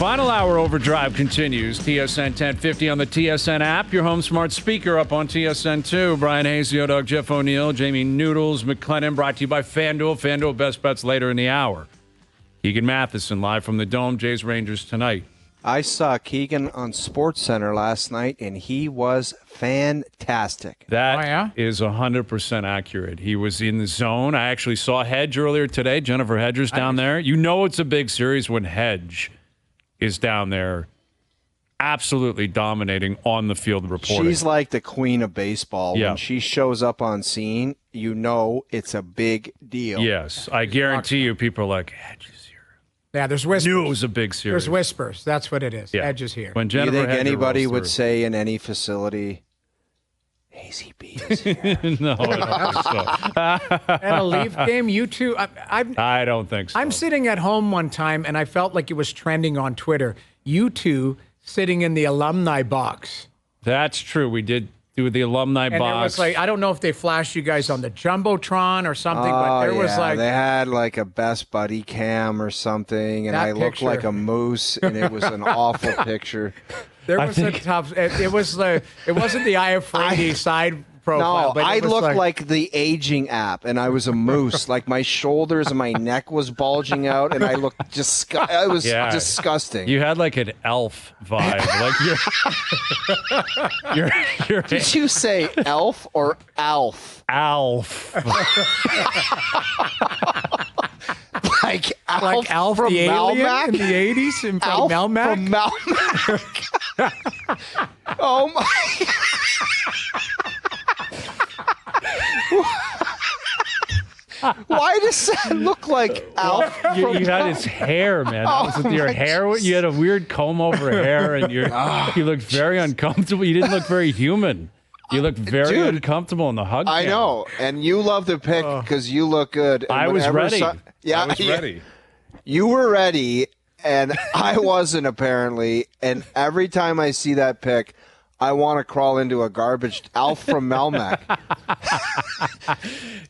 Final hour overdrive continues. TSN 1050 on the TSN app. Your home smart speaker up on TSN 2. Bryan Hayes, Dog, Jeff O'Neill, Jamie Noodles, McLennan, brought to you by FanDuel. FanDuel best bets later in the hour. Keegan Matheson live from the Dome. Jays Rangers tonight. I saw Keegan on SportsCenter last night, and he was fantastic. That is 100% accurate. He was in the zone. I actually saw Hedge earlier today. Jennifer Hedger's down there. You know it's a big series when Hedge is down there absolutely dominating on the field reporting. She's like the queen of baseball. Yeah. When she shows up on scene, you know it's a big deal. Yes. I guarantee you people are like, Hedge is here. Yeah, there's whispers. Knew it was a big series. There's whispers. That's what it is. Yeah. Edge is here. When Do you Jennifer think Hedger anybody rolls would through. say in any facility, Hazy B is here? No, I don't think so. At a Leaf game, you two. I don't think so. I'm sitting at home one time, and I felt like it was trending on Twitter. You two sitting in the alumni box. That's true. We did do the alumni And box. it was like, I don't know if they flashed you guys on the Jumbotron or something, but there was like. They had like a best buddy cam or something, and That I looked picture. like a moose, and it was an awful picture. There was a tough. It was it wasn't the Eye of Freddy side profile. No, but I it was looked like the aging app, and I was a moose. Like my shoulders and my neck was bulging out, and I looked I was disgusting. You had like an elf vibe. Like you're Did you say elf or Alf? Alf. Like Alf from the alien Melmac? in the 80s and from Alf Melmac. from Melmac. Oh my! Why does that look like Alf? You had his hair, man. That was with your hair. You had a weird comb over hair, and you looked very uncomfortable. You didn't look very human. You looked very uncomfortable in the hug. I know, and you love to pick because you look good. And I was ready. I was ready. You were ready, and I wasn't apparently. And every time I see that pic, I want to crawl into a garbage. Alf from Melmac.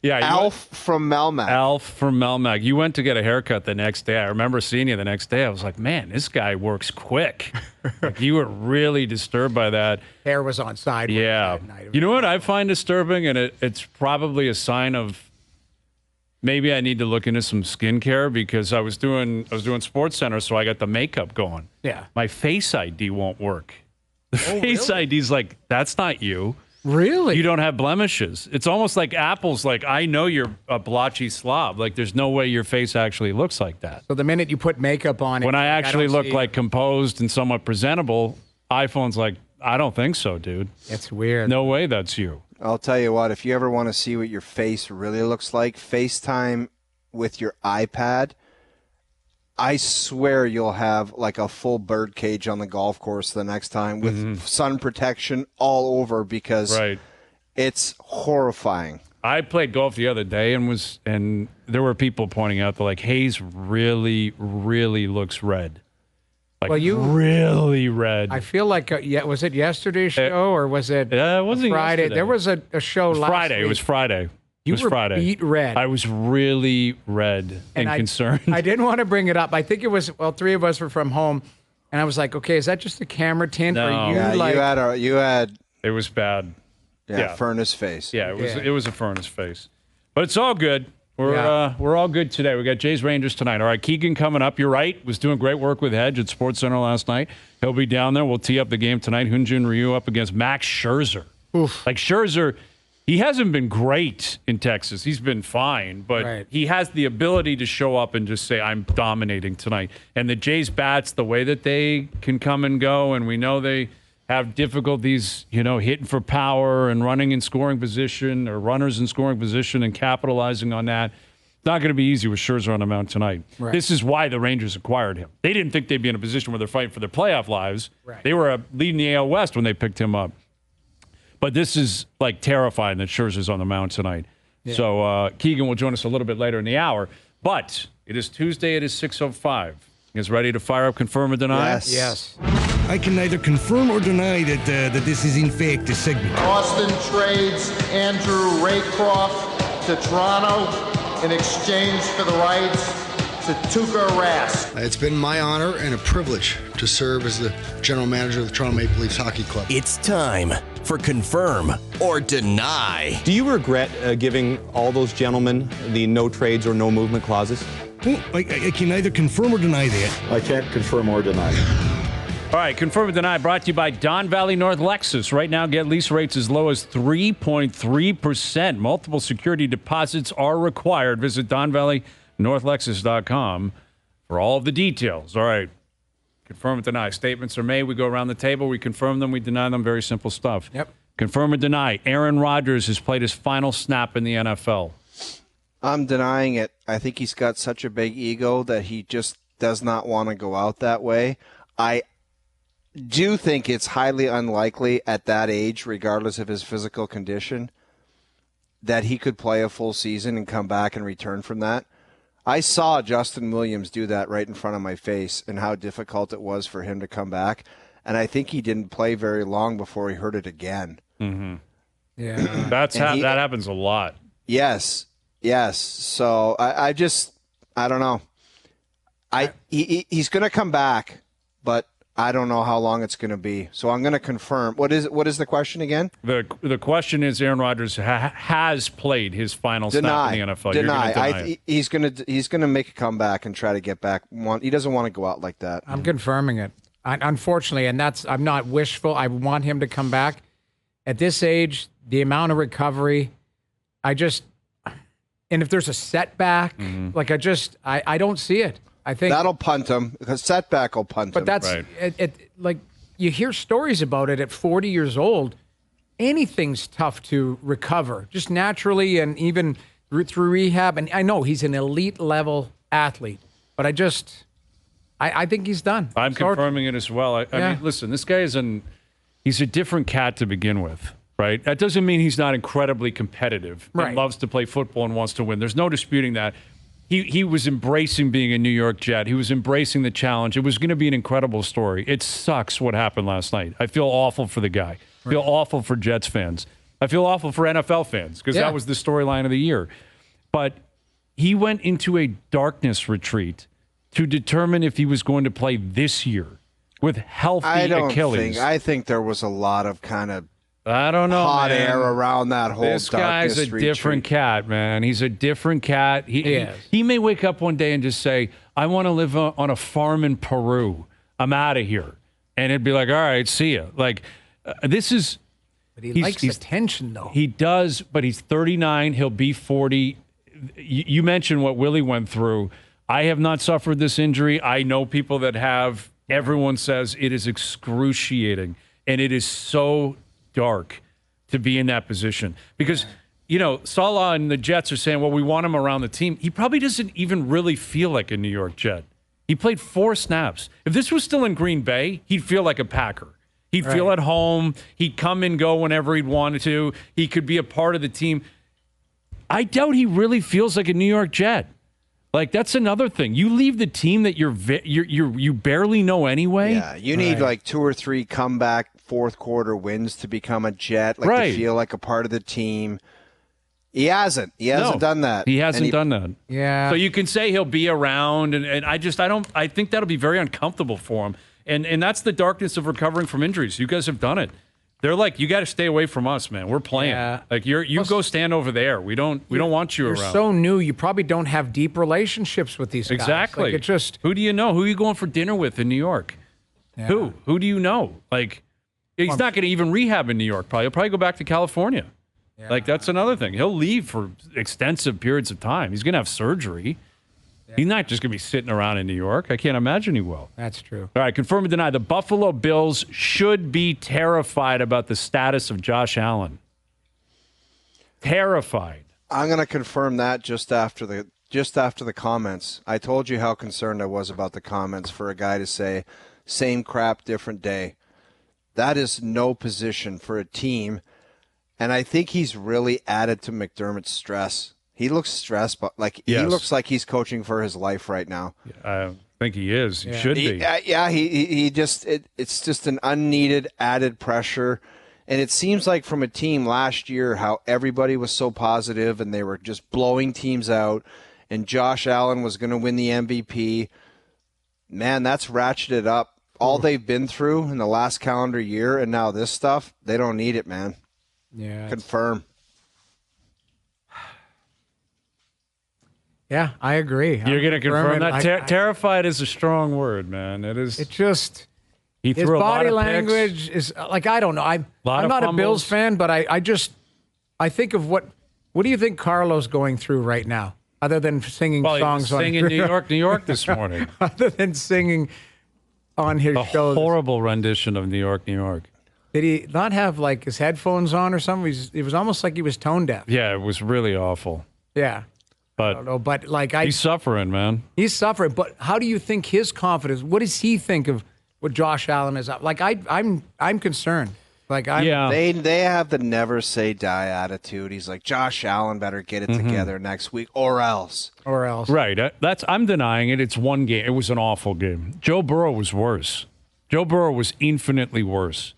Yeah, Alf from Melmac. Alf from Melmac. You went to get a haircut the next day. I remember seeing you the next day. I was like, man, this guy works quick. Like, you were really disturbed by that. Hair was on side. Yeah. You know what I find disturbing, and it's probably a sign of maybe I need to look into some skincare because I was doing SportsCenter, so I got the makeup going. Yeah. My Face ID won't work. The Face ID's like, that's not you. Really? You don't have blemishes. It's almost like Apple's like, I know you're a blotchy slob. Like, there's no way your face actually looks like that. So the minute you put makeup on it. When I actually look see like composed and somewhat presentable, iPhone's like, I don't think so, dude. It's weird. No way that's you. I'll tell you what, if you ever want to see what your face really looks like, FaceTime with your iPad. I swear you'll have like a full bird cage on the golf course the next time with sun protection all over because it's horrifying. I played golf the other day and there were people pointing out that like Hayes really, really looks red. Like, well, you really red. I feel like was it yesterday's show or was it? It wasn't Friday. yesterday. There was a show last Friday. week. It was Friday. You it was were Friday. beat red. I was really red and concerned. I didn't want to bring it up. I think it was three of us were from home, and I was like, okay, is that just a camera tint? No. Or you Yeah, you had it was bad. furnace face. Yeah, it was a furnace face. But it's all good. We're all good today. We got Jays Rangers tonight. All right, Keegan coming up. You're right. Was doing great work with Hedge at SportsCenter last night. He'll be down there. We'll tee up the game tonight. Hyunjin Ryu up against Max Scherzer. Oof. Like Scherzer, he hasn't been great in Texas. He's been fine, but he has the ability to show up and just say, I'm dominating tonight. And the Jays bats, the way that they can come and go, and we know they have difficulties, hitting for power and running in scoring position or runners in scoring position and capitalizing on that. It's not going to be easy with Scherzer on the mound tonight. Right. This is why the Rangers acquired him. They didn't think they'd be in a position where they're fighting for their playoff lives. Right. They were leading the AL West when they picked him up. But this is like terrifying that Scherzer's on the mound tonight. Yeah. So Keegan will join us a little bit later in the hour. But it is Tuesday. It is 6:05. You guys ready to fire up, confirm, or deny? Yes. I can neither confirm or deny that this is in fact a segment. Austin trades Andrew Raycroft to Toronto in exchange for the rights to Tuukka Rask. It's been my honor and a privilege to serve as the general manager of the Toronto Maple Leafs Hockey Club. It's time for Confirm or Deny. Do you regret giving all those gentlemen the no trades or no movement clauses? Well, I can neither confirm or deny that. I can't confirm or deny. All right, Confirm or Deny brought to you by Don Valley North Lexus. Right now, get lease rates as low as 3.3%. Multiple security deposits are required. Visit DonValleyNorthLexus.com for all of the details. All right, Confirm or Deny. Statements are made. We go around the table. We confirm them. We deny them. Very simple stuff. Yep. Confirm or deny. Aaron Rodgers has played his final snap in the NFL. I'm denying it. I think he's got such a big ego that he just does not want to go out that way. I do think it's highly unlikely at that age, regardless of his physical condition, that he could play a full season and come back and return from that. I saw Justin Williams do that right in front of my face and how difficult it was for him to come back. And I think he didn't play very long before he hurt it again. Mm-hmm. Yeah. That happens a lot. Yes. So I don't know. He's going to come back, but I don't know how long it's going to be. So I'm going to confirm. What is the question again? The question is Aaron Rodgers has played his final snap in the NFL. Deny. He's going to make a comeback and try to get back. He doesn't want to go out like that. I'm confirming it. Unfortunately, and I'm not wishful. I want him to come back. At this age, the amount of recovery, and if there's a setback, I don't see it. I think that'll punt him because setback will punt him. But that's like you hear stories about it at 40 years old. Anything's tough to recover, just naturally, and even through rehab. And I know he's an elite level athlete, but I think he's done. I'm confirming it as well. I mean, listen, this guy he's a different cat to begin with, right? That doesn't mean he's not incredibly competitive and loves to play football and wants to win. There's no disputing that. He was embracing being a New York Jet. He was embracing the challenge. It was going to be an incredible story. It sucks what happened last night. I feel awful for the guy. I feel awful for Jets fans. I feel awful for NFL fans because that was the storyline of the year. But he went into a darkness retreat to determine if he was going to play this year with healthy Achilles. I think there was a lot of kind of I don't know, hot air around that whole This guy's a different cat, man. He's a different cat. He may wake up one day and just say, I want to live on a farm in Peru. I'm out of here. And it'd be like, all right, see ya. Like, this is... But he likes attention, though. He does, but he's 39. He'll be 40. You mentioned what Willie went through. I have not suffered this injury. I know people that have. Everyone says it is excruciating. And it is so dark to be in that position because Salah and the Jets are saying, well, we want him around the team. He probably doesn't even really feel like a New York Jet. He played 4 snaps. If this was still in Green Bay, he'd feel like a Packer. He'd feel at home. He'd come and go whenever he'd wanted to. He could be a part of the team. I doubt he really feels like a New York Jet. Like, that's another thing. You leave the team that you barely know anyway. Yeah, you need like 2 or 3 comeback fourth quarter wins to become a Jet, to feel like a part of the team. He hasn't done that. He hasn't done that. Yeah. So you can say he'll be around, and I think that'll be very uncomfortable for him. And that's the darkness of recovering from injuries. You guys have done it. They're like, you got to stay away from us, man. We're playing. Yeah. Like you go stand over there. We don't want you around. You're so new. You probably don't have deep relationships with these guys. Exactly. Like who do you know? Who are you going for dinner with in New York? Yeah. Who do you know? Like, he's not going to even rehab in New York. He'll probably go back to California. Yeah. Like, that's another thing. He'll leave for extensive periods of time. He's going to have surgery. Yeah. He's not just going to be sitting around in New York. I can't imagine he will. That's true. All right, confirm or deny. The Buffalo Bills should be terrified about the status of Josh Allen. Terrified. I'm going to confirm that just after the comments. I told you how concerned I was about the comments for a guy to say, same crap, different day. That is no position for a team. And I think he's really added to McDermott's stress. He looks stressed, but he looks like he's coaching for his life right now. I think he is. He should be. He just it's just an unneeded added pressure. And it seems like from a team last year how everybody was so positive and they were just blowing teams out and Josh Allen was going to win the MVP. Man, that's ratcheted up all they've been through in the last calendar year, and now this stuff, they don't need it, man. Yeah. Confirm. Yeah, I agree. You're going to confirm that? I- Terrified is a strong word, man. It is. It just He his threw a lot body of language picks. is like, I don't know. I'm Lot of not fumbles. a Bills fan, but I think of what do you think Carlo's going through right now, other than singing Well, he was songs singing New York, New York this morning. other than singing on his A show. horrible rendition of New York, New York. Did he not have like his headphones on or something? It was almost like he was tone deaf. Yeah, it was really awful. Yeah. I don't But know, but like he's suffering, man. he's suffering. But how do you think his confidence? What does he think of what Josh Allen is up? Like I'm concerned. Like Yeah. They have the never say die attitude. He's like, Josh Allen better get it together next week or else. or else. Right. I'm denying it. It's one game. It was an awful game. Joe Burrow was worse. Joe Burrow was infinitely worse.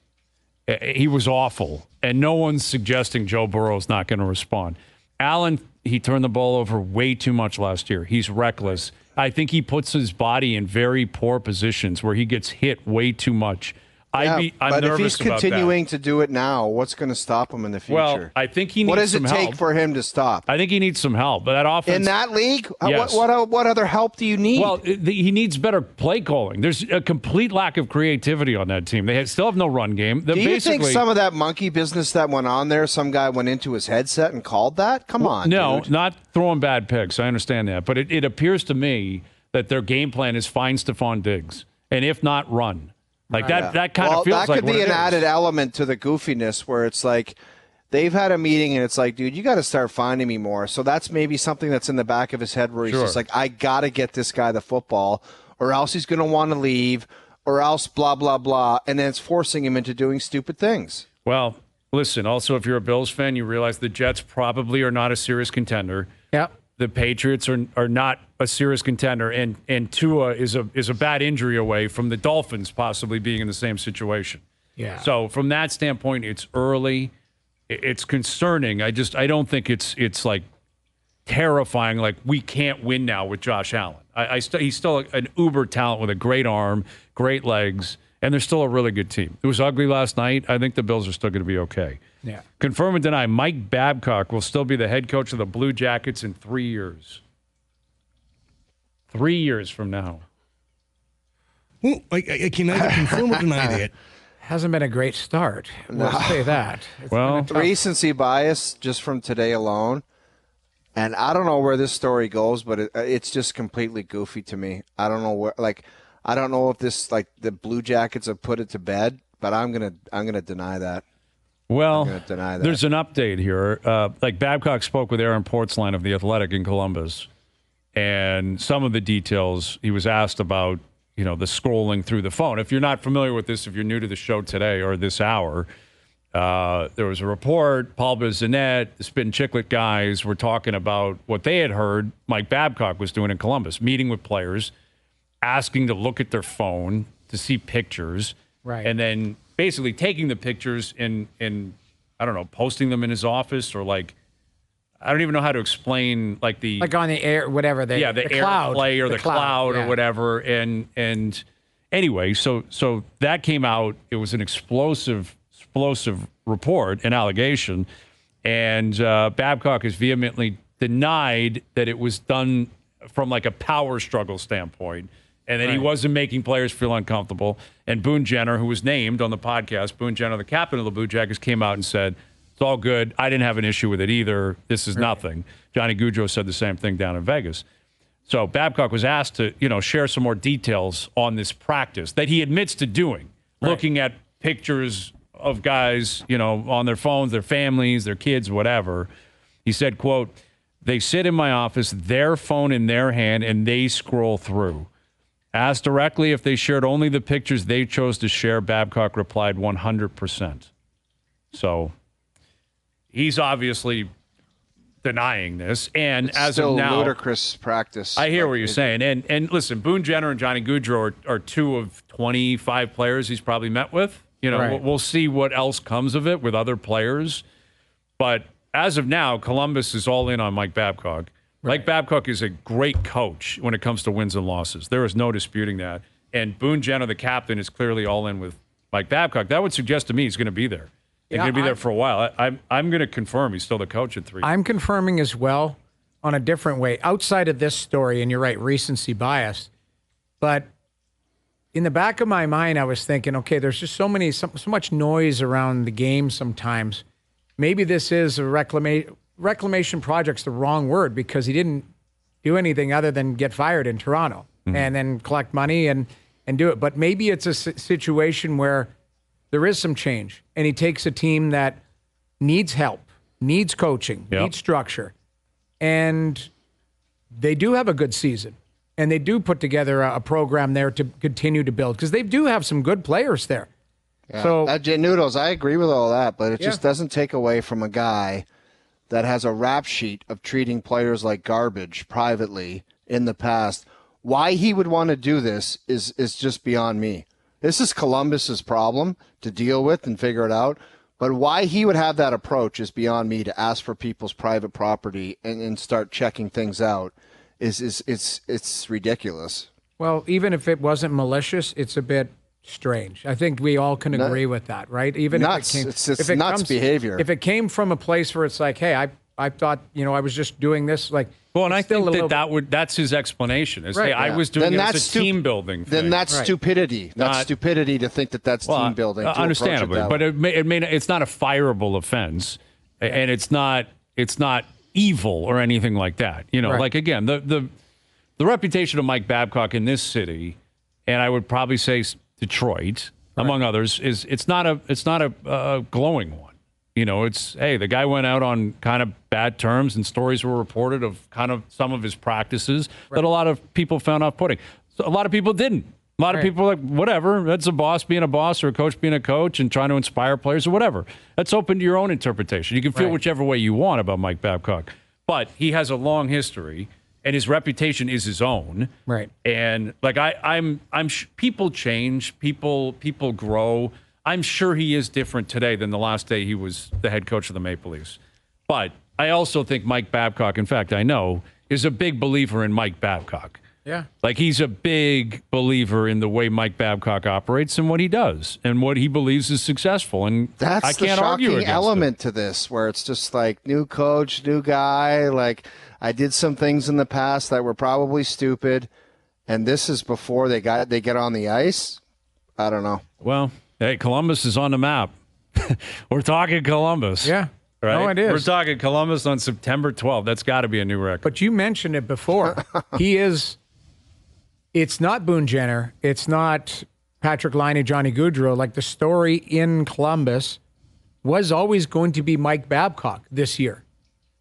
He was awful. And no one's suggesting Joe Burrow's not going to respond. Allen, he turned the ball over way too much last year. He's reckless. I think he puts his body in very poor positions where he gets hit way too much. I'm but if nervous he's about continuing to do it now, what's going to stop him in the future? Well, I think he needs what does some it take help. for him to stop? I think he needs some help. But that offense In that league? Yes. What other help do you need? Well, he needs better play calling. There's a complete lack of creativity on that team. They still have no run game. do you think some of that monkey business that went on there, some guy went into his headset and called that? Come on, No, dude. not throwing bad picks. I understand that. But it appears to me that their game plan is find Stephon Diggs. And if not, run. Like that kind of feels that like could what be it an is. added element to the goofiness where it's like they've had a meeting and it's like, dude, you got to start finding me more. So that's maybe something that's in the back of his head where he's Sure. just like, I got to get this guy the football or else he's going to want to leave or else blah, blah, blah. And then it's forcing him into doing stupid things. Well, listen, also, if you're a Bills fan, you realize the Jets probably are not a serious contender. Yeah. The Patriots are not a serious contender, and Tua is a bad injury away from the Dolphins possibly being in the same situation. Yeah. So from that standpoint, it's early. It's concerning. I don't think it's like terrifying. Like we can't win now with Josh Allen. He's still an uber talent with a great arm, great legs, and they're still a really good team. It was ugly last night. I think the Bills are still going to be okay. Yeah. Confirm and deny, Mike Babcock will still be the head coach of the Blue Jackets in 3 years. 3 years from now. Well, I can neither confirm or deny that. Hasn't been a great start. We'll say that. It's Well, been a tough- Recency bias just from today alone. And I don't know where this story goes, but it's just completely goofy to me. I don't know where, I don't know if this, the Blue Jackets have put it to bed, but I'm gonna deny that. well, I'm gonna deny that. there's an update here. Babcock spoke with Aaron Portzline of The Athletic in Columbus, and some of the details he was asked about, the scrolling through the phone. If you're not familiar with this, if you're new to the show today or this hour, there was a report. Paul Bissonnette, the Spit and Chiclet guys were talking about what they had heard Mike Babcock was doing in Columbus, meeting with players, asking to look at their phone to see pictures, Right. and then basically taking the pictures and I don't know, posting them in his office or I don't even know how to explain the like on the air, whatever. The cloud. AirPlay or the cloud yeah. or whatever. And anyway, so that came out. It was an explosive report, an allegation, and Babcock has vehemently denied that it was done from a power struggle standpoint, and that he wasn't making players feel uncomfortable. And Boone Jenner, who was named on the podcast, Boone Jenner, the captain of the Blue Jackets, came out and said, it's all good. I didn't have an issue with it either. This is nothing. Johnny Gaudreau said the same thing down in Vegas. So Babcock was asked to, share some more details on this practice that he admits to doing, looking at pictures of guys, on their phones, their families, their kids, whatever. He said, quote, they sit in my office, their phone in their hand, and they scroll through. Asked directly if they shared only the pictures they chose to share, Babcock replied 100%. So he's obviously denying this. And It's as still of now, ludicrous practice. I hear what you're saying. And listen, Boone Jenner and Johnny Gaudreau are two of 25 players he's probably met with. Right. We'll see what else comes of it with other players. But as of now, Columbus is all in on Mike Babcock. Mike Babcock is a great coach when it comes to wins and losses. There is no disputing that. And Boone Jenner, the captain, is clearly all in with Mike Babcock. That would suggest to me he's going to be there. He's going to be there for a while. I'm going to confirm he's still the coach at 3. I'm confirming as well on a different way. Outside of this story, and you're right, recency bias. But in the back of my mind, I was thinking, okay, there's just so much noise around the game sometimes. Maybe this is a reclamation project's the wrong word because he didn't do anything other than get fired in Toronto and then collect money and do it. But maybe it's a situation where there is some change and he takes a team that needs help, needs coaching, needs structure, and they do have a good season. And they do put together a program there to continue to build because they do have some good players there. Yeah. So, Noodles, I agree with all that, but it just doesn't take away from a guy that has a rap sheet of treating players like garbage privately in the past. Why he would want to do this is just beyond me. This is Columbus's problem to deal with and figure it out. But why he would have that approach is beyond me, to ask for people's private property and start checking things out. It's ridiculous. well, even if it wasn't malicious, it's a bit strange. I think we all can agree with that, right? Even nuts. If it Nuts behavior. If it came from a place where it's like, hey, I thought, I was just doing this, like. Well, and I think that's his explanation. Is, Right, hey, I was doing Then it as a team building thing. Then that's stupidity. That's stupidity to think that's team building. To Understandably, approach it but it's not a fireable offense, and it's not evil or anything like that. Like again, the reputation of Mike Babcock in this city, and I would probably say Detroit, among others, is it's not a glowing one. It's, hey, the guy went out on kind of bad terms, and stories were reported of kind of some of his practices that a lot of people found off-putting. So a lot of people didn't. A lot of people were like, whatever, that's a boss being a boss or a coach being a coach and trying to inspire players or whatever. That's open to your own interpretation. You can feel whichever way you want about Mike Babcock. But he has a long history, and his reputation is his own. Right. And like I'm people change, people grow. I'm sure he is different today than the last day he was the head coach of the Maple Leafs. But I also think Mike Babcock, in fact, I know, is a big believer in Mike Babcock. Yeah. Like he's a big believer in the way Mike Babcock operates and what he does and what he believes is successful. And That's I can't the argue shocking against element it. to this, where it's just like new coach, new guy. Like I did some things in the past that were probably stupid, and this is before they get on the ice. I don't know. Well, hey, Columbus is on the map. We're talking Columbus. Yeah. Right? No, it is. We're talking Columbus on September 12th. That's got to be a new record. But you mentioned it before. It's not Boone Jenner. It's not Patrick Laine, Johnny Gaudreau. Like the story in Columbus was always going to be Mike Babcock this year.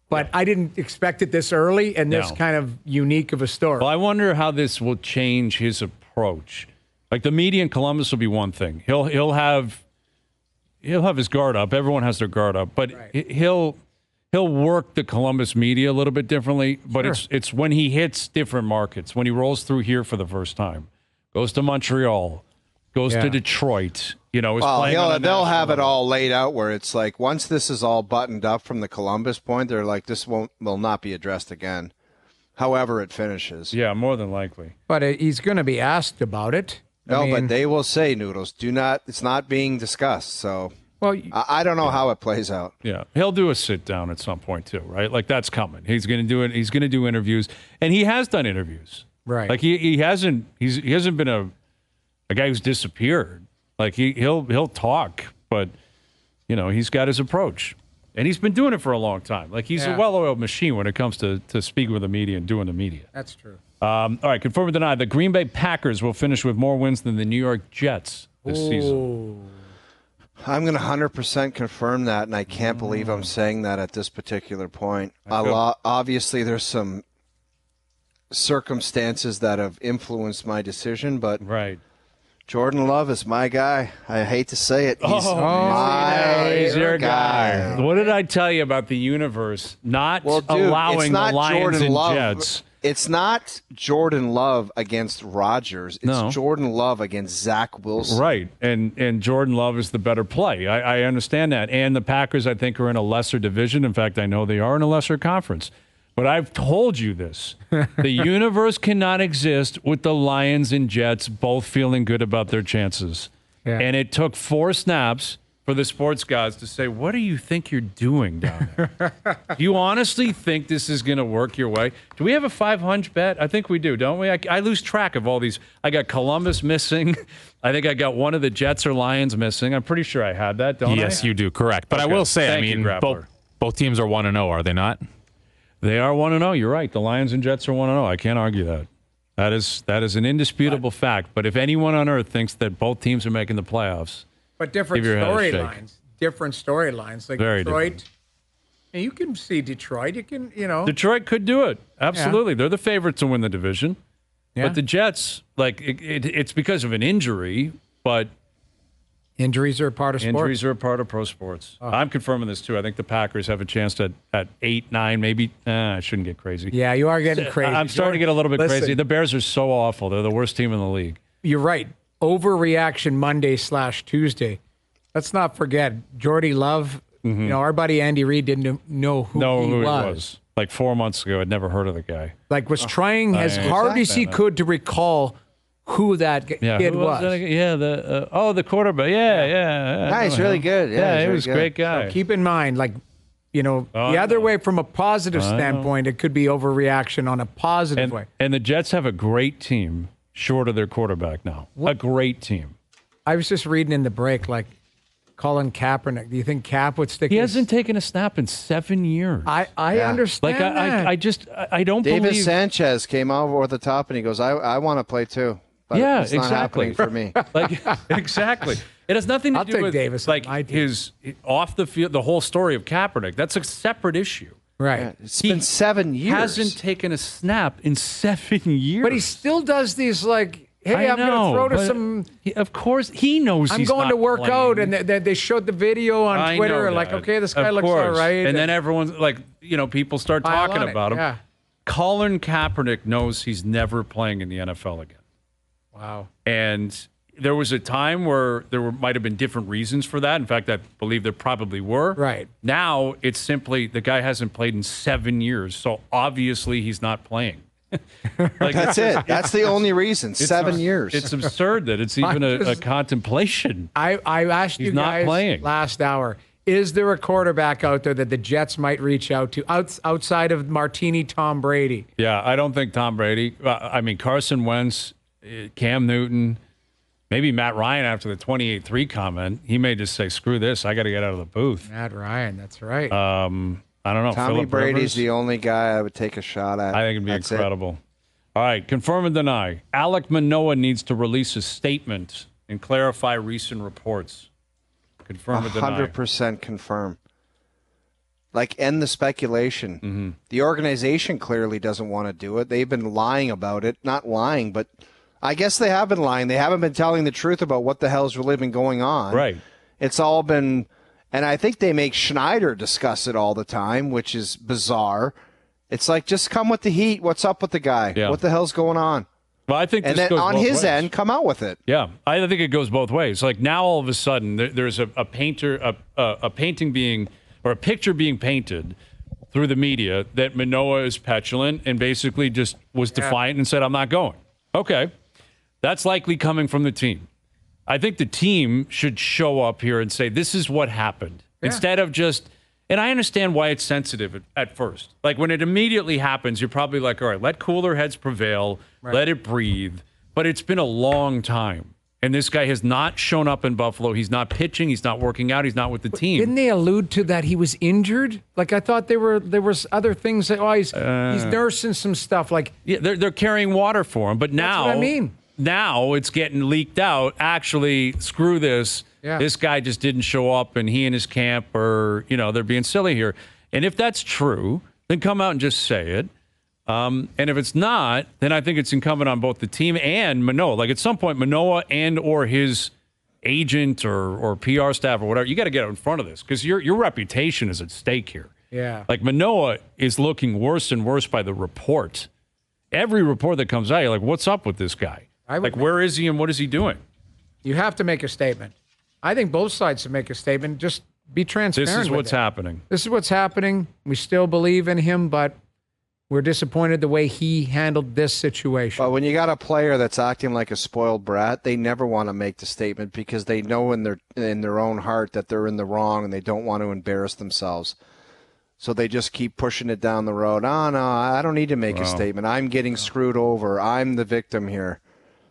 But I didn't expect it this early and this kind of unique of a story. Well, I wonder how this will change his approach. Like the media in Columbus will be one thing. He'll have his guard up. Everyone has their guard up, but he'll work the Columbus media a little bit differently. But it's when he hits different markets, when he rolls through here for the first time, goes to Montreal, goes to Detroit. They'll have it all laid out where it's like once this is all buttoned up from the Columbus point, they're like this will not be addressed again. However it finishes. Yeah, more than likely. But he's going to be asked about it. But they will say, Noodles, it's not being discussed. So I don't know how it plays out. Yeah, he'll do a sit down at some point too, right? Like that's coming. He's going to do it. He's going to do interviews, and he has done interviews. Right. Like he hasn't been a guy who's disappeared. Like he'll talk, but he's got his approach, and he's been doing it for a long time. Like he's a well-oiled machine when it comes to speaking with the media and doing the media. That's true. All right, confirm or deny. The Green Bay Packers will finish with more wins than the New York Jets this season. I'm going to 100% confirm that, and I can't believe I'm saying that at this particular point. Obviously, there's some circumstances that have influenced my decision, but Jordan Love is my guy. I hate to say it. He's your guy. What did I tell you about the universe not allowing the Lions and Jets? It's not Jordan Love against Rodgers. It's Jordan Love against Zach Wilson. Right, and Jordan Love is the better play. I understand that. And the Packers, I think, are in a lesser division. In fact, I know they are in a lesser conference. But I've told you this. The universe cannot exist with the Lions and Jets both feeling good about their chances. Yeah. And it took 4 snaps for the sports guys to say, what do you think you're doing down there? Do you honestly think this is going to work your way? Do we have a 500 bet? I think we do, don't we? I lose track of all these. I got Columbus missing. I think I got one of the Jets or Lions missing. I'm pretty sure I had that, don't I? Yes, you do. Correct. But Okay. I will say, Thank you, Grappler. both teams are 1-0, are they not? They are 1-0. You're right. The Lions and Jets are 1-0. I can't argue that. That is an indisputable fact. But if anyone on earth thinks that both teams are making the playoffs, But different give your head a shake. storylines. Different storylines. Like Very Detroit. different. And you can see Detroit. You can, Detroit could do it. Absolutely. They're the favorite to win the division. Yeah. But the Jets, it's because of an injury, but Injuries are a part of sports. injuries are a part of pro sports. I'm confirming this, too. I think the Packers have a chance at 8, 9, maybe. I shouldn't get crazy. Yeah, you are getting crazy. I'm starting to get a little bit Listen, crazy. The Bears are so awful. They're the worst team in the league. You're right. Overreaction Monday/Tuesday. Let's not forget Jordy Love. Our buddy Andy Reid didn't know who he was. Like 4 months ago, I'd never heard of the guy. Like was trying as hard as he could to recall who that kid who was. The quarterback. Yeah. He's really good. Yeah, he he's was a really great guy. So keep in mind, the other way from a positive standpoint, it could be overreaction on a positive way. And the Jets have a great team short of their quarterback now. A great team. I was just reading in the break, like Colin Kaepernick. Do you think Cap would stick? He hasn't taken a snap in 7 years. I understand. Like I don't David believe. Sanchez came over the top and he goes, I want to play too. But Yeah, it's not exactly. happening for me. Like exactly. It has nothing to I'll do take with Davis on like my team. his off the field. The whole story of Kaepernick. That's a separate issue. Right. Yeah, it's been 7 years. Hasn't taken a snap in 7 years. But he still does these hey, I'm going to throw to some. Of course, he knows. I'm he's going not to work playing. out, and they showed the video on I Twitter. know Like, that. okay, this guy Of looks all course. right. And then everyone's like, people start Pile talking on it, about him. yeah. Colin Kaepernick knows he's never playing in the NFL again. Wow. And there was a time where might have been different reasons for that. In fact, I believe there probably were. Right. Now it's simply the guy hasn't played in 7 years, so obviously he's not playing. That's it. That's the only reason. 7 years. It's absurd that it's even a contemplation. I asked you He's not guys playing. last hour, is there a quarterback out there that the Jets might reach out to outside of Martini Tom Brady? Yeah, I don't think Tom Brady. I mean, Carson Wentz, Cam Newton, maybe Matt Ryan after the 28-3 comment. He may just say, screw this. I got to get out of the booth. Matt Ryan, that's right. I don't know. Tommy Phillip Brady's Rivers? the only guy I would take a shot at. I think it'd be That's incredible. All right, confirm and deny. Alek Manoah needs to release a statement and clarify recent reports. Confirm or deny. 100% confirm. Like, end the speculation. Mm-hmm. The organization clearly doesn't want to do it. They've been lying about it. Not lying, but I guess they have been lying. They haven't been telling the truth about what the hell's really been going on. Right. It's all been, and I think they make Schneider discuss it all the time, which is bizarre. It's like, just come with the heat. What's up with the guy? Yeah. What the hell's going on? Well, I think And this then goes on both his ways. end, come out with it. Yeah, I think it goes both ways. Like now, all of a sudden, there's a painter, a painting being, or a picture being painted through the media that Manoah is petulant and basically just was defiant and said, I'm not going. Okay. That's likely coming from the team. I think the team should show up here and say, this is what happened. Yeah. Instead of just, and I understand why it's sensitive at first. Like when it immediately happens, you're probably like, all right, let cooler heads prevail, let it breathe. But it's been a long time. And this guy has not shown up in Buffalo. He's not pitching. He's not working out. He's not with the team. Didn't they allude to that he was injured? Like I thought there was other things that he's nursing some stuff. Like Yeah, they're carrying water for him. But now, what I mean. Now it's getting leaked out. Actually, screw this. Yeah. This guy just didn't show up, and he and his camp are, they're being silly here. And if that's true, then come out and just say it. And if it's not, then I think it's incumbent on both the team and Manoah. Like at some point, Manoah and or his agent or PR staff or whatever, you got to get out in front of this because your reputation is at stake here. Yeah. Like Manoah is looking worse and worse by the report. Every report that comes out, you're like, what's up with this guy? Like, where is he and what is he doing? You have to make a statement. I think both sides should make a statement. Just be transparent. This is with what's it. happening. This is what's happening. We still believe in him, but We're disappointed the way he handled this situation. But when you got a player that's acting like a spoiled brat, they never want to make the statement because they know in their own heart that they're in the wrong and they don't want to embarrass themselves. So they just keep pushing it down the road. Oh, no, I don't need to make a statement. I'm getting screwed over. I'm the victim here.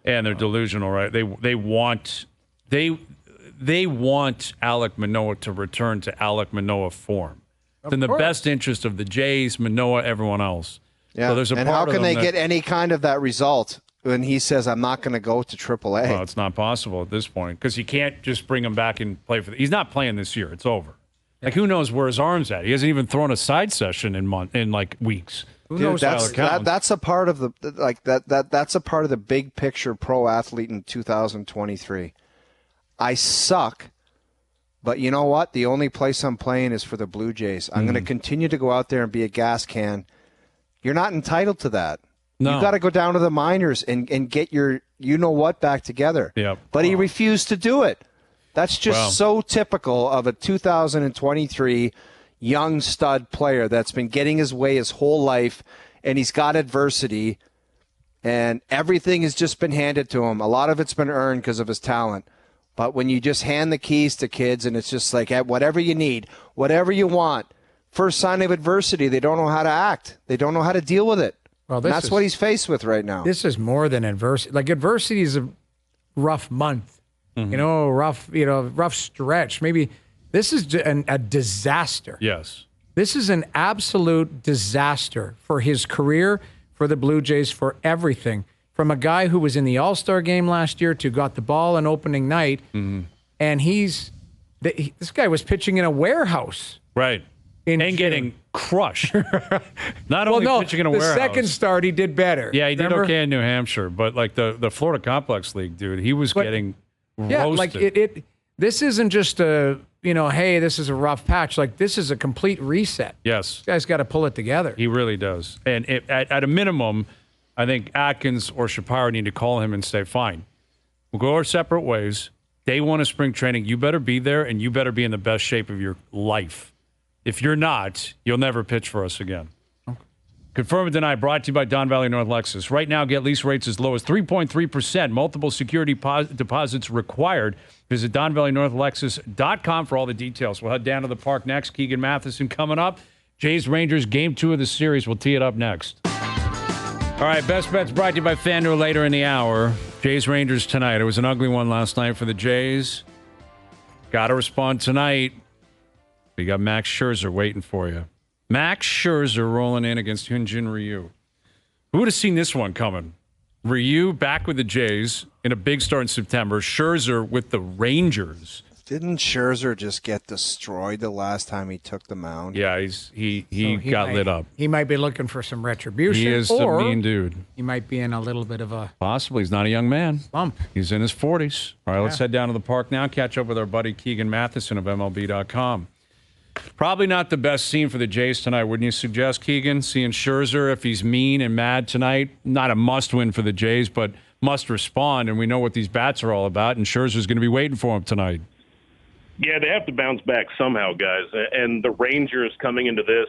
And they're delusional, right? They want Alek Manoah to return to Alek Manoah form. It's in the best interest of the Jays, Manoah, everyone else. Yeah. So there's a and part how can they that, get any kind of that result when he says, I'm not going to go to AAA? Well, it's not possible at this point because you can't just bring him back and play for he's not playing this year. It's over. Like, who knows where his arm's at? He hasn't even thrown a side session in like weeks. Who knows? That's a part of that's a part of the big picture pro athlete in 2023. I suck, but you know what? The only place I'm playing is for the Blue Jays. I'm going to continue to go out there and be a gas can. You're not entitled to that. No. You got to go down to the minors and get your you-know-what back together. Yep. But he refused to do it. That's just so typical of a 2023 young stud player that's been getting his way his whole life, and he's got adversity, and everything has just been handed to him. A lot of it's been earned because of his talent. But when you just hand the keys to kids and it's just like, whatever you need, whatever you want, first sign of adversity, they don't know how to act. They don't know how to deal with it. Well, that's what he's faced with right now. This is more than adversity. Like, adversity is a rough month, rough stretch. Maybe this is a disaster. Yes. This is an absolute disaster for his career, for the Blue Jays, for everything. From a guy who was in the All-Star game last year to got the ball on opening night, and this guy was pitching in a warehouse. Right. And getting crushed. Not only pitching in a warehouse. The second start, he did better. Yeah, he did okay in New Hampshire, but like the Florida Complex League, dude, he was getting roasted. Yeah, like this isn't just a, hey, this is a rough patch. Like, this is a complete reset. Yes. This guy's got to pull it together. He really does. And at a minimum, I think Atkins or Shapiro need to call him and say, fine, we'll go our separate ways. Day one of spring training, you better be there, and you better be in the best shape of your life. If you're not, you'll never pitch for us again. Okay. Confirm and deny, brought to you by Don Valley North Lexus. Right now, get lease rates as low as 3.3%. Multiple security deposits required. Visit DonValleyNorthLexus.com for all the details. We'll head down to the park next. Keegan Matheson coming up. Jays Rangers, game 2 of the series. We'll tee it up next. All right, Best Bets brought to you by FanDuel later in the hour. Jays Rangers tonight. It was an ugly one last night for the Jays. Got to respond tonight. We got Max Scherzer waiting for you. Max Scherzer rolling in against Hyunjin Ryu. Who would have seen this one coming? Ryu back with the Jays in a big start in September. Scherzer with the Rangers. Didn't Scherzer just get destroyed the last time he took the mound? Yeah, he got lit up. He might be looking for some retribution. He is a mean dude. He might be in a little bit of a... Possibly. He's not a young man. Bump. He's in his 40s. All right, let's head down to the park now. Catch up with our buddy Keegan Matheson of MLB.com. Probably not the best scene for the Jays tonight, wouldn't you suggest, Keegan? Seeing Scherzer, if he's mean and mad tonight, not a must-win for the Jays, but must respond, and we know what these bats are all about, and Scherzer's going to be waiting for him tonight. Yeah, they have to bounce back somehow, guys. And the Rangers coming into this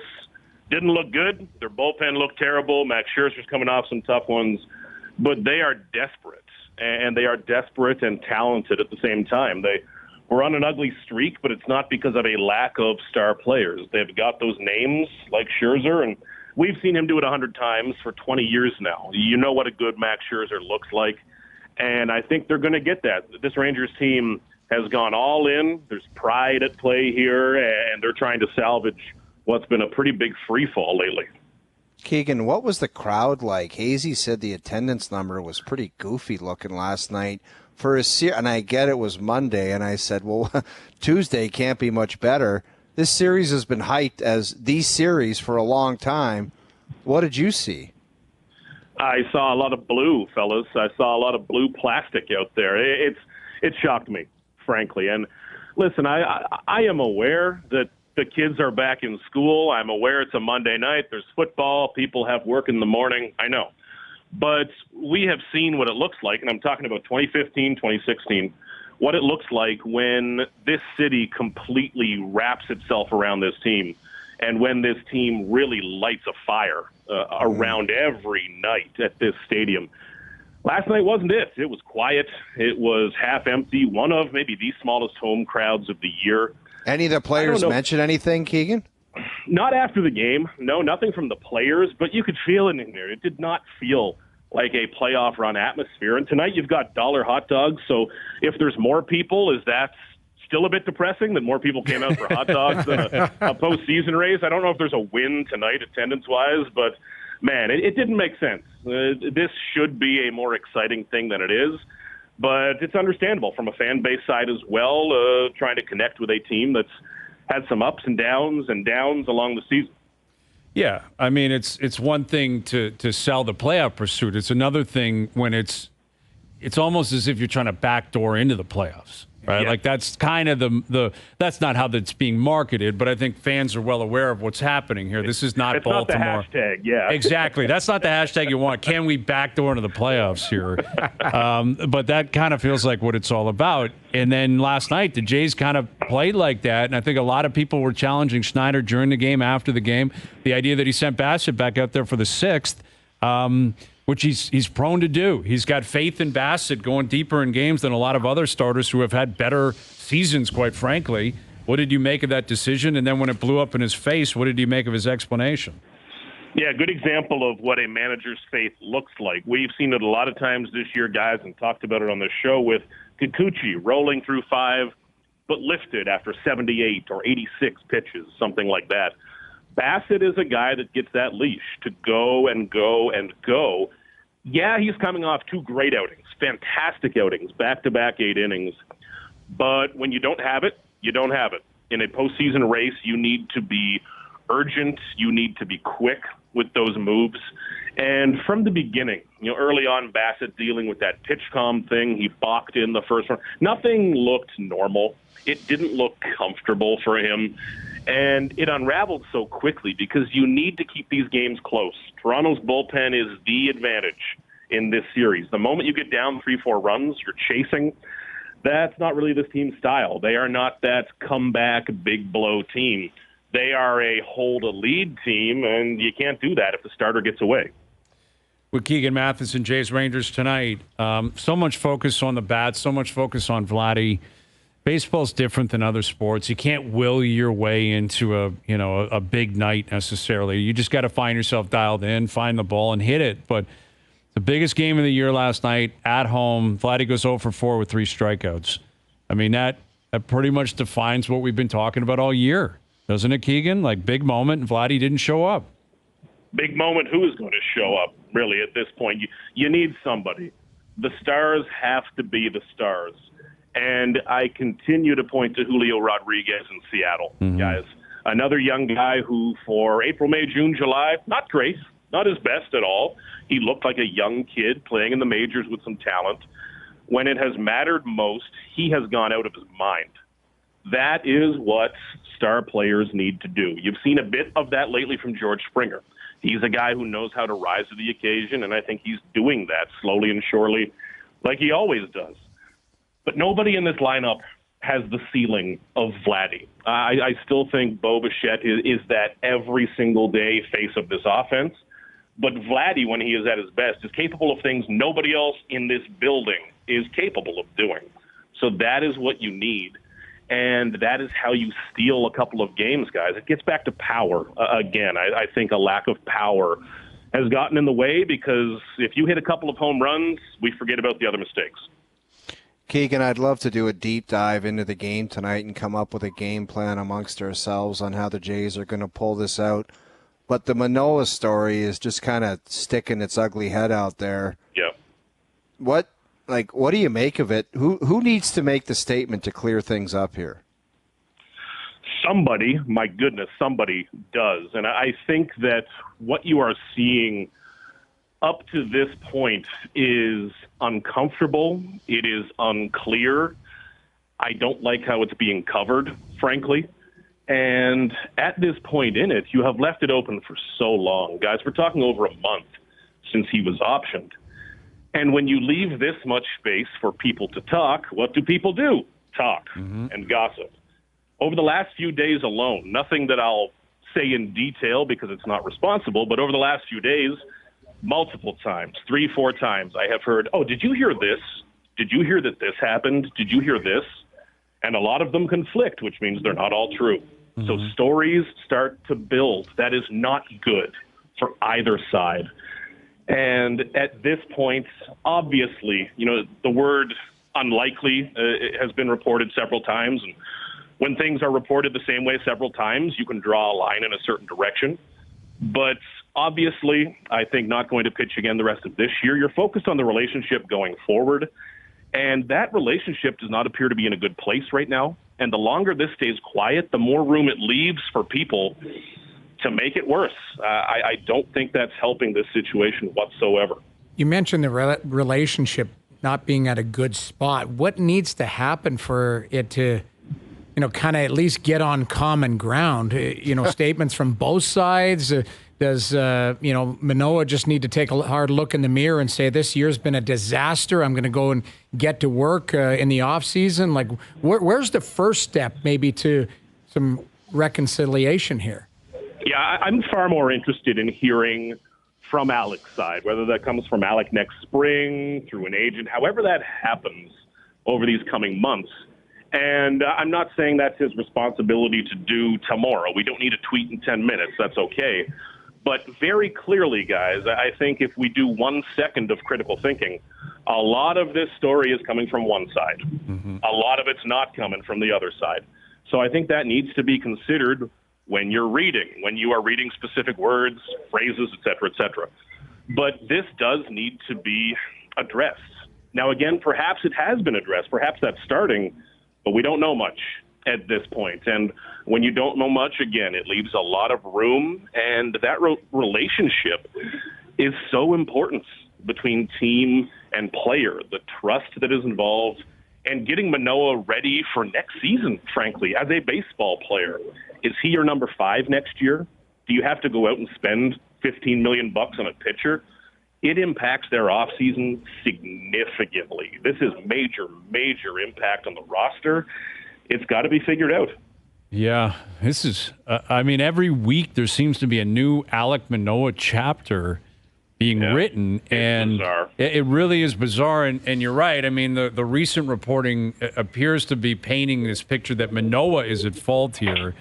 didn't look good. Their bullpen looked terrible. Max Scherzer's coming off some tough ones. But they are desperate, and they are desperate and talented at the same time. They were on an ugly streak, but it's not because of a lack of star players. They've got those names like Scherzer, and we've seen him do it 100 times for 20 years now. You know what a good Max Scherzer looks like, and I think they're going to get that. This Rangers team has gone all in. There's pride at play here, and they're trying to salvage what's been a pretty big free fall lately. Keegan, what was the crowd like? Hazy said the attendance number was pretty goofy looking last night for a series, and I get it was Monday, and I said, well, Tuesday can't be much better. This series has been hyped as the series for a long time. What did you see? I saw a lot of blue, fellas. I saw a lot of blue plastic out there. It shocked me, frankly. And listen, I am aware that the kids are back in school. I'm aware it's a Monday night. There's football. People have work in the morning. I know. But we have seen what it looks like, and I'm talking about 2015, 2016, what it looks like when this city completely wraps itself around this team and when this team really lights a fire. around every night at this stadium. Last night wasn't it. It was quiet. It was half empty. One of maybe the smallest home crowds of the year. Any of the players mention anything, Keegan? Not after the game. No, nothing from the players, but you could feel it in there. It did not feel like a playoff run atmosphere. And tonight you've got dollar hot dogs. So if there's more people, is that still a bit depressing that more people came out for hot dogs than a postseason race? I don't know if there's a win tonight attendance-wise, but, man, it didn't make sense. This should be a more exciting thing than it is, but it's understandable from a fan base side as well, trying to connect with a team that's had some ups and downs along the season. Yeah, I mean, it's one thing to sell the playoff pursuit. It's another thing when it's almost as if you're trying to backdoor into the playoffs. Right, yeah. Like that's kind of that's not how that's being marketed, but I think fans are well aware of what's happening here. This is not Baltimore. Not the hashtag, yeah. Exactly. That's not the hashtag you want. Can we backdoor into the playoffs here? But that kind of feels like what it's all about. And then last night, the Jays kind of played like that, and I think a lot of people were challenging Schneider during the game, after the game. The idea that he sent Bassett back out there for the sixth. Which he's prone to do. He's got faith in Bassett going deeper in games than a lot of other starters who have had better seasons, quite frankly. What did you make of that decision? And then when it blew up in his face, what did you make of his explanation? Yeah, good example of what a manager's faith looks like. We've seen it a lot of times this year, guys, and talked about it on the show with Kikuchi rolling through 5, but lifted after 78 or 86 pitches, something like that. Bassett is a guy that gets that leash to go and go and go. Yeah, he's coming off 2 great outings, fantastic outings, back-to-back 8 innings. But when you don't have it, you don't have it. In a postseason race, you need to be urgent. You need to be quick with those moves. And from the beginning, early on, Bassett dealing with that pitch calm thing, he balked in the first one. Nothing looked normal. It didn't look comfortable for him. And it unraveled so quickly because you need to keep these games close. Toronto's bullpen is the advantage in this series. The moment you get down 3-4 runs, you're chasing. That's not really this team's style. They are not that comeback, big blow team. They are a hold a lead team, and you can't do that if the starter gets away. With Keegan Matheson, Jays Rangers tonight, so much focus on the bats, so much focus on Vladdy. Baseball's different than other sports. You can't will your way into a big night necessarily. You just got to find yourself dialed in, find the ball, and hit it. But the biggest game of the year last night at home, Vladdy goes 0 for 4 with 3 strikeouts. I mean, that pretty much defines what we've been talking about all year, doesn't it, Keegan? Like, big moment, and Vladdy didn't show up. Big moment. Who is going to show up, really, at this point? You need somebody. The stars have to be the stars. And I continue to point to Julio Rodriguez in Seattle, guys. Another young guy who, for April, May, June, July, not great, not his best at all. He looked like a young kid playing in the majors with some talent. When it has mattered most, he has gone out of his mind. That is what star players need to do. You've seen a bit of that lately from George Springer. He's a guy who knows how to rise to the occasion, and I think he's doing that slowly and surely like he always does. But nobody in this lineup has the ceiling of Vladdy. I still think Bo Bichette is that every single day face of this offense. But Vladdy, when he is at his best, is capable of things nobody else in this building is capable of doing. So that is what you need. And that is how you steal a couple of games, guys. It gets back to power. Again, I think a lack of power has gotten in the way because if you hit a couple of home runs, we forget about the other mistakes. Keegan, I'd love to do a deep dive into the game tonight and come up with a game plan amongst ourselves on how the Jays are going to pull this out. But the Manoah story is just kind of sticking its ugly head out there. Yeah. What do you make of it? Who needs to make the statement to clear things up here? Somebody, my goodness, somebody does. And I think that what you are seeing up to this point is uncomfortable. It is unclear. I don't like how it's being covered, frankly. And at this point in it, you have left it open for so long. Guys, we're talking over a month since he was optioned. And when you leave this much space for people to talk, what do people do? Talk and gossip. Over the last few days alone, nothing that I'll say in detail because it's not responsible, but over the last few days, multiple times, 3-4 times, I have heard, oh, did you hear this? Did you hear that this happened? Did you hear this? And a lot of them conflict, which means they're not all true. Mm-hmm. So stories start to build. That is not good for either side. And at this point, obviously, the word unlikely has been reported several times. And when things are reported the same way several times, you can draw a line in a certain direction. But obviously, I think not going to pitch again the rest of this year. You're focused on the relationship going forward. And that relationship does not appear to be in a good place right now. And the longer this stays quiet, the more room it leaves for people to make it worse. I don't think that's helping this situation whatsoever. You mentioned the relationship not being at a good spot. What needs to happen for it to, kind of at least get on common ground? Statements from both sides. Does Manoah just need to take a hard look in the mirror and say, this year's been a disaster, I'm going to go and get to work in the off season? Like, where's the first step maybe to some reconciliation here? Yeah, I'm far more interested in hearing from Alek's side, whether that comes from Alek next spring, through an agent, however that happens over these coming months. And I'm not saying that's his responsibility to do tomorrow. We don't need a tweet in 10 minutes. That's okay. But very clearly, guys, I think if we do 1 second of critical thinking, a lot of this story is coming from one side. Mm-hmm. A lot of it's not coming from the other side. So I think that needs to be considered when you are reading specific words, phrases, et cetera, et cetera. But this does need to be addressed. Now, again, perhaps it has been addressed. Perhaps that's starting, but we don't know much at this point. And when you don't know much, again, it leaves a lot of room. And that relationship is so important between team and player, the trust that is involved, and getting Manoah ready for next season, frankly, as a baseball player. Is he your number 5 next year? Do you have to go out and spend $15 million on a pitcher? It impacts their offseason significantly. This is major, major impact on the roster. It's got to be figured out. Yeah, this is, every week there seems to be a new Alek Manoah chapter being written, and it really is bizarre. And you're right. I mean, the recent reporting appears to be painting this picture that Manoah is at fault here.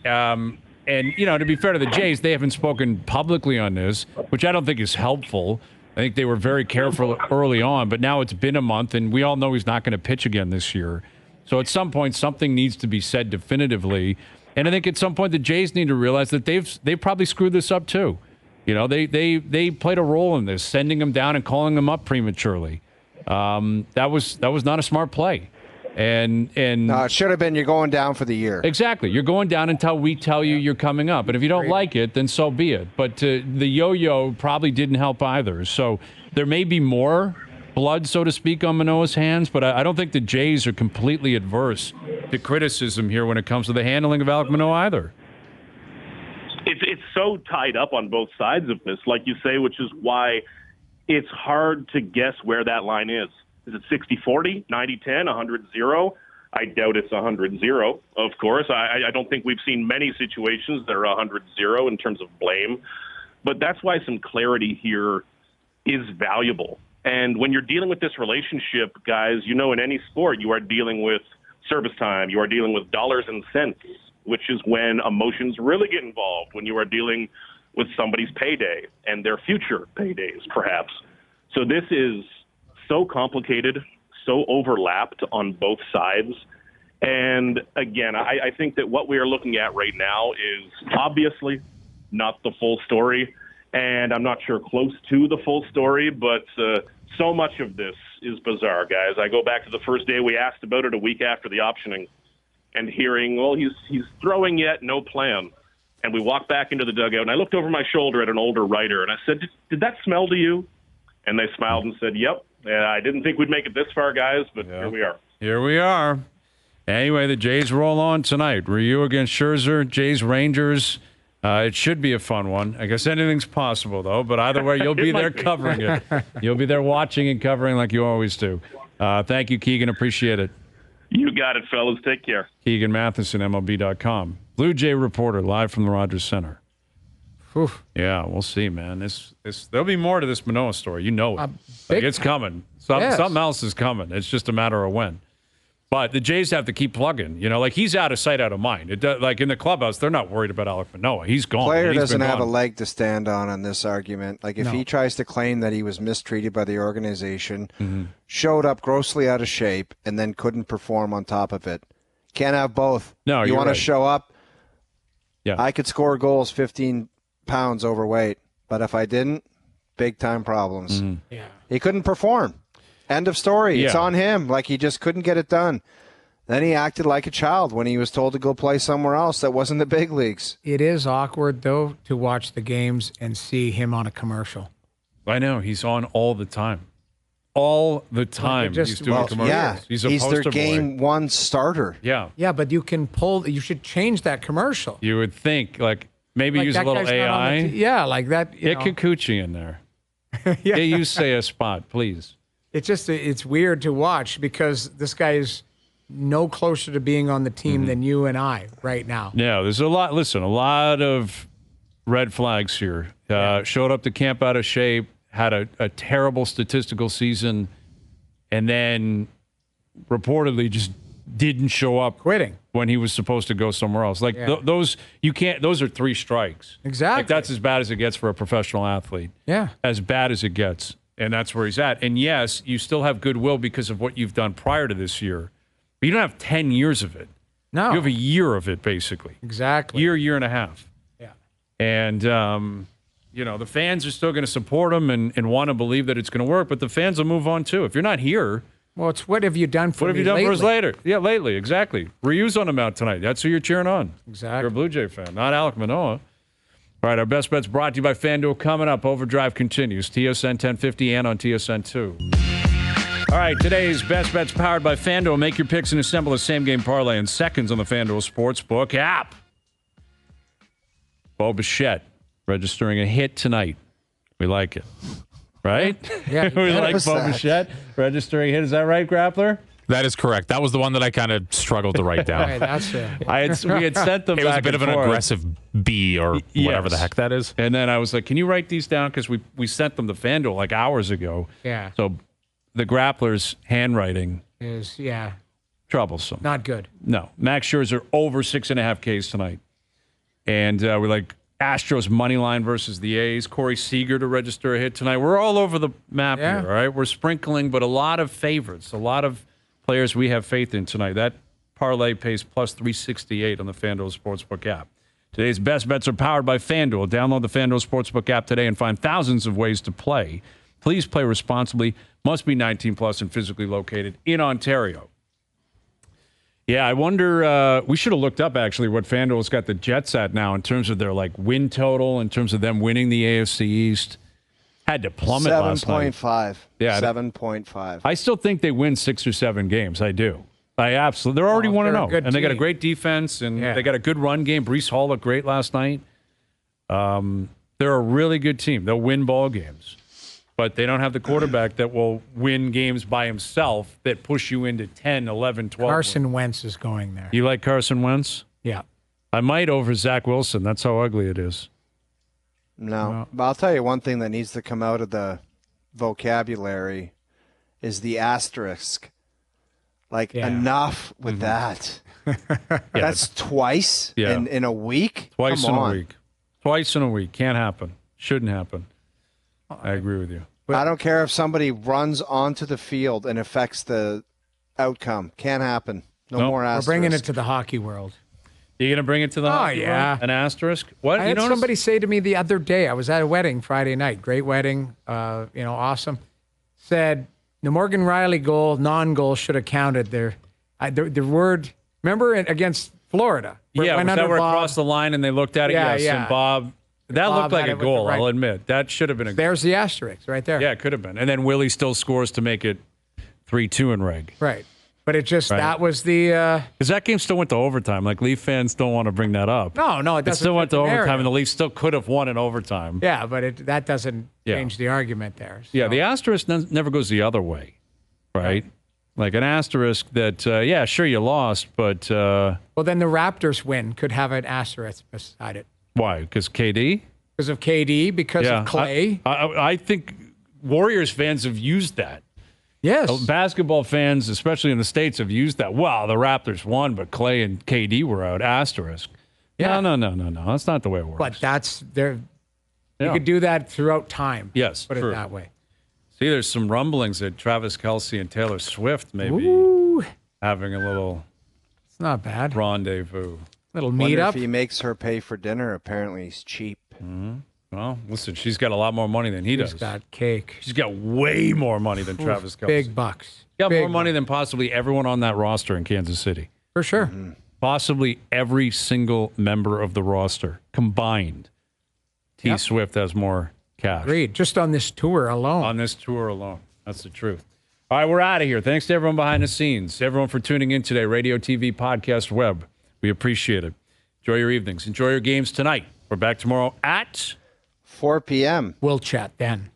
And, to be fair to the Jays, they haven't spoken publicly on this, which I don't think is helpful. I think they were very careful early on, but now it's been a month, and we all know he's not going to pitch again this year. So at some point, something needs to be said definitively. And I think at some point, the Jays need to realize that they've probably screwed this up too. They played a role in this, sending him down and calling him up prematurely. That was not a smart play. And no, it should have been, you're going down for the year. Exactly. You're going down until we tell you you're coming up. And if you don't like it, then so be it. But the yo-yo probably didn't help either. So there may be more blood, so to speak, on Manoah's hands, but I don't think the Jays are completely adverse to criticism here when it comes to the handling of Alek Manoah either. It's so tied up on both sides of this, like you say, which is why it's hard to guess where that line is. Is it 60-40, 90-10, 100-0? I doubt it's 100-0, of course. I don't think we've seen many situations that are 100-0 in terms of blame. But that's why some clarity here is valuable. And when you're dealing with this relationship, guys, in any sport, you are dealing with service time. You are dealing with dollars and cents, which is when emotions really get involved, when you are dealing with somebody's payday and their future paydays, perhaps. So this is so complicated, so overlapped on both sides. And again, I think that what we are looking at right now is obviously not the full story, and I'm not sure close to the full story, but so much of this is bizarre, guys. I go back to the first day we asked about it a week after the optioning and hearing, well, he's throwing yet, no plan. And we walked back into the dugout, and I looked over my shoulder at an older writer, and I said, did that smell to you? And they smiled and said, yep. I didn't think we'd make it this far, guys, but Here we are. Here we are. Anyway, the Jays roll on tonight. Ryu against Scherzer, Jays Rangers. It should be a fun one. I guess anything's possible, though. But either way, you'll be there covering it. You'll be there watching and covering like you always do. Thank you, Keegan. Appreciate it. You got it, fellas. Take care. Keegan Matheson, MLB.com. Blue Jay reporter live from the Rogers Center. Whew. Yeah, we'll see, man. There'll be more to this Manoah story. You know it. It's coming. Something else is coming. It's just a matter of when. But the Jays have to keep plugging. Like he's out of sight, out of mind. Like in the clubhouse, they're not worried about Alek Manoah. He's gone. Player doesn't have a leg to stand on this argument. Like if he tries to claim that he was mistreated by the organization, showed up grossly out of shape, and then couldn't perform on top of it, can't have both. No, you want to show up. Yeah, I could score goals 15 pounds overweight, but if I didn't, big time problems. Yeah, he couldn't perform. End of story. It's on him. Like he just couldn't get it done. Then he acted like a child when he was told to go play somewhere else that wasn't the big leagues. it is awkward though to watch the games and see him on a commercial. I know. He's on all the time. All the time. He's doing commercials. Yeah, he's their poster game boy. one starter. Yeah. Yeah, but you should change that commercial. You would think, maybe use a that little guy's not on AI. yeah, like that. Get Kikuchi in there. Yeah. You say a spot, please. It's weird to watch because this guy is no closer to being on the team than you and I right now. Yeah, there's a lot of red flags here. Showed up to camp out of shape, had a terrible statistical season, and then reportedly just didn't show up quitting when he was supposed to go somewhere else. Those are 3 strikes. Exactly. That's as bad as it gets for a professional athlete. Yeah. As bad as it gets. And that's where he's at. And yes, you still have goodwill because of what you've done prior to this year. But you don't have 10 years of it. No. You have a year of it, basically. Exactly. Year and a half. Yeah. And, the fans are still going to support him and want to believe that it's going to work. But the fans will move on, too. If you're not here. Well, it's what have you done for me What have you done lately? for us later? Yeah, lately. Exactly. Ryu's on him out tonight. That's who you're cheering on. Exactly. You're a Blue Jay fan, not Alek Manoah. All right, our best bets brought to you by FanDuel. Coming up, OverDrive continues. TSN 1050 and on TSN 2. All right, today's best bets powered by FanDuel. Make your picks and assemble a same-game parlay in seconds on the FanDuel Sportsbook app. Bo Bichette registering a hit tonight. We like it. Right? Yeah. We like Bo Bichette registering a hit. Is that right, Grappler? That is correct. That was the one that I kind of struggled to write down. Right, that's it. We had sent them. It was a back bit of and an forth. aggressive B or whatever the heck that is. And then I was like, "Can you write these down?" Because we sent them to FanDuel hours ago. Yeah. So the Grappler's handwriting Is troublesome. not good. No, Max Scherzer over 6.5 Ks tonight, and we're like Astros money line versus the A's. Corey Seager to register a hit tonight. We're all over the map here. All right, we're sprinkling, but a lot of favorites, a lot of players we have faith in tonight. That parlay pays plus 368 on the FanDuel Sportsbook app. Today's best bets are powered by FanDuel. Download the FanDuel Sportsbook app today and find thousands of ways to play. Please play responsibly. Must be 19 plus and physically located in Ontario. Yeah, I wonder, we should have looked up actually what FanDuel's got the Jets at now in terms of their win total, in terms of them winning the AFC East. Had to plummet last night. 7.5. Yeah. 7.5. I still think they win 6 or 7 games. I do. I absolutely. They're already 1-0. And they got a great defense, and they got a good run game. Breece Hall looked great last night. They're a really good team. They'll win ball games. But they don't have the quarterback that will win games by himself that push you into 10, 11, 12. Carson Wentz is going there. You like Carson Wentz? Yeah. I might over Zach Wilson. That's how ugly it is. No. But I'll tell you one thing that needs to come out of the vocabulary is the asterisk. Enough with that. That's twice in a week? Twice Come in on. a week. Twice in a week. Can't happen. Shouldn't happen. I agree with you. I don't care if somebody runs onto the field and affects the outcome. Can't happen. No more We're asterisk. bringing it to the hockey world. You going to bring it to the hockey world? An asterisk? What? I had somebody say to me the other day, I was at a wedding Friday night, great wedding, awesome. Said the Morgan Riley goal, non-goal should have counted. The word, remember against Florida? Yeah, was that where it crossed the line and they looked at it? Yeah, yes, yeah. and Bob, that looked like a goal, I'll admit. That should have been a goal. There's the asterisk right there. Yeah, it could have been. And then Willie still scores to make it 3-2 in reg. Right. But it just, that was the... Because that game still went to overtime. Leaf fans don't want to bring that up. No, it doesn't. It still went to overtime, narrative. and the Leafs still could have won in overtime. Yeah, but that doesn't change the argument there. So. Yeah, the asterisk never goes the other way, right? Like an asterisk that, yeah, sure, you lost, but... well, then the Raptors win could have an asterisk beside it. Why? Because KD? Because of KD, because of Clay. I think Warriors fans have used that. Yes. Basketball fans, especially in the States, have used that. Wow, the Raptors won, but Clay and KD were out. Asterisk. Yeah. No. That's not the way it works. But that's there. You could do that throughout time. Yes, put true. it that way. See, there's some rumblings that Travis Kelce and Taylor Swift may be having a little. It's not bad. Rendezvous. Little Wonder meet up. if he makes her pay for dinner. Apparently, he's cheap. Mm-hmm. Well, listen, she's got a lot more money than he does. She's got cake. She's got way more money than Travis Kelce. Big bucks. Got more money than possibly everyone on that roster in Kansas City. For sure. Mm-hmm. Possibly every single member of the roster combined. T. Swift has more cash. Agreed. Just on this tour alone. On this tour alone. That's the truth. All right, we're out of here. Thanks to everyone behind the scenes. Everyone for tuning in today. Radio, TV, podcast, web. We appreciate it. Enjoy your evenings. Enjoy your games tonight. We're back tomorrow at 4 p.m. We'll chat then.